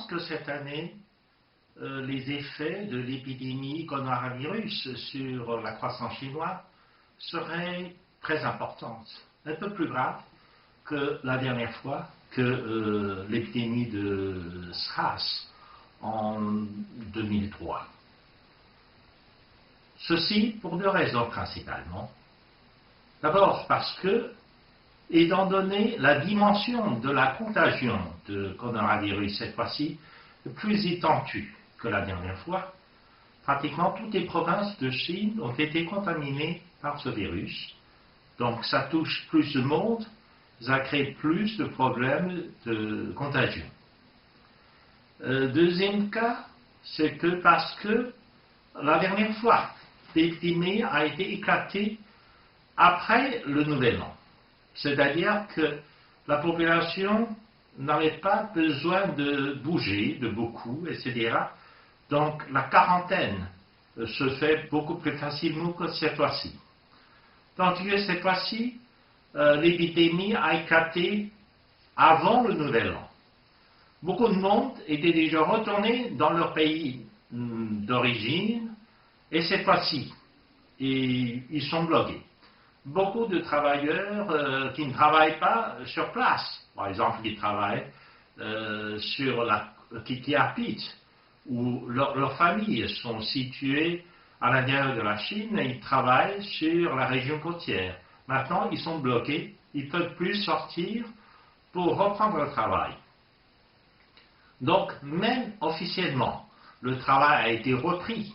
pense que cette année, les effets de l'épidémie coronavirus sur la croissance chinoise seraient très importants, un peu plus graves que la dernière fois, que l'épidémie de SARS en 2003. Ceci pour deux raisons principalement. D'abord parce que, étant donné la dimension de la contagion de coronavirus cette fois-ci, plus étendue que la dernière fois, pratiquement toutes les provinces de Chine ont été contaminées par ce virus. Donc ça touche plus de monde, ça crée plus de problèmes de contagion. Deuxième cas, c'est que parce que la dernière fois, l'épidémie a été éclatée après le Nouvel An. C'est-à-dire que la population n'avait pas besoin de bouger de beaucoup, etc. Donc la quarantaine se fait beaucoup plus facilement que cette fois-ci. Tandis que cette fois-ci, l'épidémie a éclaté avant le Nouvel An. Beaucoup de monde était déjà retourné dans leur pays d'origine, et cette fois-ci, ils sont bloqués. Beaucoup de travailleurs qui ne travaillent pas sur place, par exemple, qui travaillent qui habitent, où leurs familles sont situées à l'intérieur de la Chine et ils travaillent sur la région côtière. Maintenant, ils sont bloqués, ils ne peuvent plus sortir pour reprendre le travail. Donc, même officiellement, le travail a été repris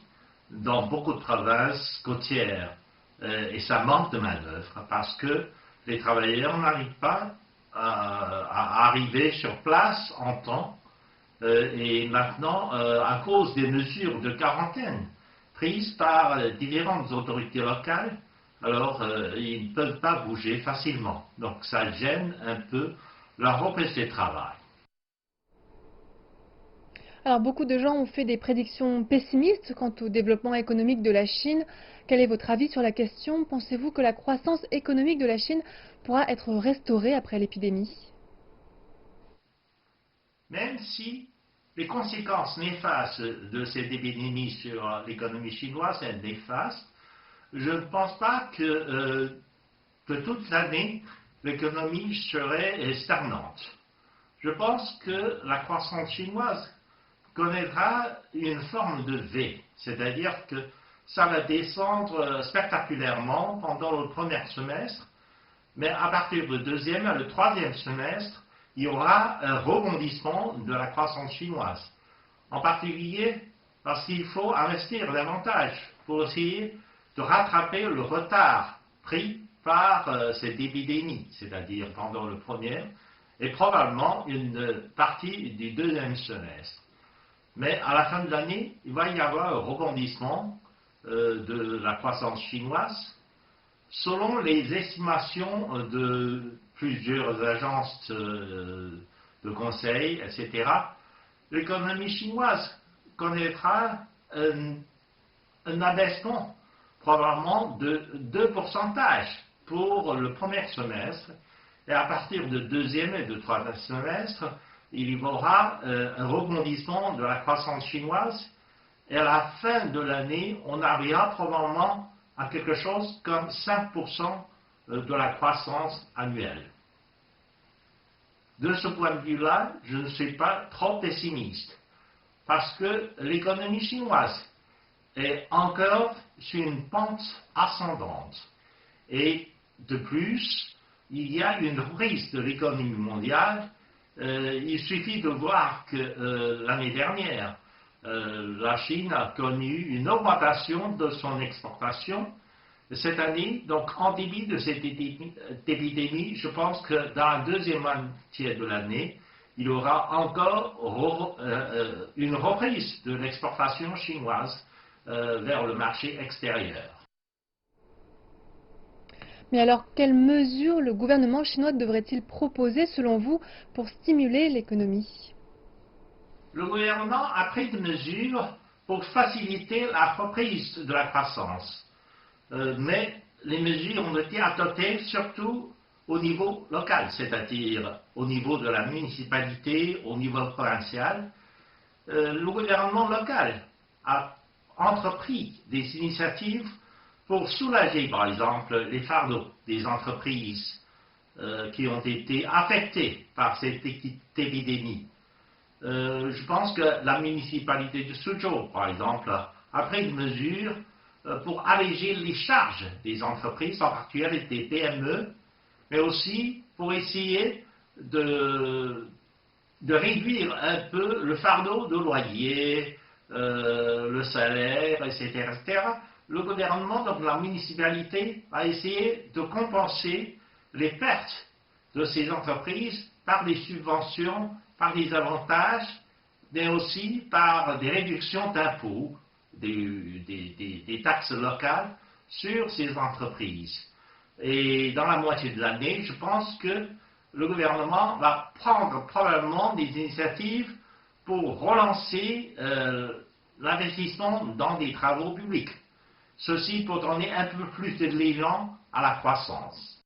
dans beaucoup de provinces côtières et ça manque de main-d'œuvre parce que les travailleurs n'arrivent pas à arriver sur place en temps et maintenant, à cause des mesures de quarantaine prises par différentes autorités locales, alors ils ne peuvent pas bouger facilement. Donc ça gêne un peu la reprise du travail. Alors, beaucoup de gens ont fait des prédictions pessimistes quant au développement économique de la Chine. Quel est votre avis sur la question? Pensez-vous que la croissance économique de la Chine pourra être restaurée après l'épidémie? Même si les conséquences néfastes de cette épidémie sur l'économie chinoise sont néfastes, je ne pense pas que toute l'année, l'économie serait stagnante. Je pense que la croissance chinoise connaîtra une forme de V, c'est-à-dire que ça va descendre spectaculairement pendant le premier semestre, mais à partir du deuxième et le troisième semestre, il y aura un rebondissement de la croissance chinoise. En particulier parce qu'il faut investir davantage pour essayer de rattraper le retard pris par cette épidémie, c'est-à-dire pendant le premier et probablement une partie du deuxième semestre. Mais à la fin de l'année, il va y avoir un rebondissement de la croissance chinoise. Selon les estimations de plusieurs agences de conseil, etc., l'économie chinoise connaîtra un abaissement probablement de 2% pour le premier semestre, et à partir du deuxième et du troisième semestre, il y aura un rebondissement de la croissance chinoise, et à la fin de l'année, on arrivera probablement à quelque chose comme 5% de la croissance annuelle. De ce point de vue-là, je ne suis pas trop pessimiste, parce que l'économie chinoise est encore sur une pente ascendante. Et de plus, il y a une reprise de l'économie mondiale. Il suffit de voir que l'année dernière, la Chine a connu une augmentation de son exportation. Cette année, donc en dépit de cette épidémie, je pense que dans la deuxième moitié de l'année, il y aura encore une reprise de l'exportation chinoise vers le marché extérieur. Mais alors, quelles mesures le gouvernement chinois devrait-il proposer, selon vous, pour stimuler l'économie? Le gouvernement a pris des mesures pour faciliter la reprise de la croissance. Mais les mesures ont été adoptées surtout au niveau local, c'est-à-dire au niveau de la municipalité, au niveau provincial. le gouvernement local a entrepris des initiatives pour soulager, par exemple, les fardeaux des entreprises qui ont été affectées par cette épidémie. Je pense que la municipalité de Suzhou, par exemple, a pris une mesure pour alléger les charges des entreprises, en particulier des PME, mais aussi pour essayer de réduire un peu le fardeau de loyer, le salaire, etc., etc. Le gouvernement, donc la municipalité, a essayé de compenser les pertes de ces entreprises par des subventions, par des avantages, mais aussi par des réductions d'impôts, des taxes locales sur ces entreprises. Et dans la moitié de l'année, je pense que le gouvernement va prendre probablement des initiatives pour relancer l'investissement dans des travaux publics. Ceci pour donner un peu plus de l'élan à la croissance.